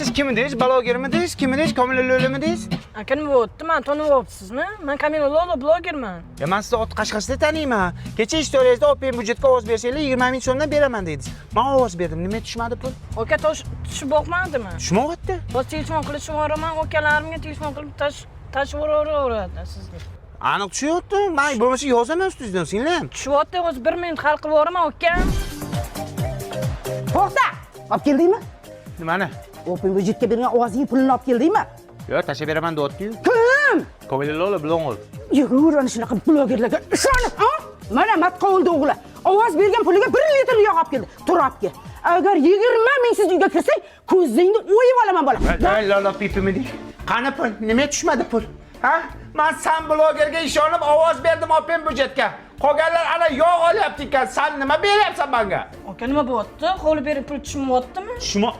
Siz kim edingiz? Blogermidingiz? Kim edingiz? Kamila Lo'limidingiz? Aka nima bo'pti? Men taniyapsizmi? Men Kamila Lo'li blogerman. Ya men sizni ot qashqasida taniyman. Kecha istoriyangizda open byudjetga ovoz bersanglar 20 ming so'mdan beraman dedingiz. Men ovoz berdim. Nima tushmadi pul? Aka tushib boqmadimi? Tushmayapti. Biz telefon qilishib yuboraman, akalarimga telefon qilib tashib yuboraveradi sizga. Aniq tushyapti. Men bo'lmasa yozaman ustingizdan singlim. Tushyapti, o'zi 1 minut hal qilib yuboraman, aka. To'xta! Olib keldingmi? Nimani? Open byudjetga bergan ovozing pulini olib keldingmi? Yo, tashlab beraman deyapti-yu. Kim? Kamila Lo'li bloger. Yur, ana shunaqa blogerlarga ishonib, ha? Mana matqovuldi o'g'li. Ovoz bergan puliga 1 litr yog' olib keldi. Turabga. Agar 20 ming siz uyga kirsang, ko'zingni o'yib olaman bola. Voy Lola pipimidi. Qani pul? Nima tushmadi pul? Ha? Men san blogerga ishonib ovoz berdim open byudjetga. Qolganlar ana yog' olyapti ekan. Sen nima beryapsan menga? Aka nima bo'pti? Qo'li berib pul tushmayaptimi? Tushma.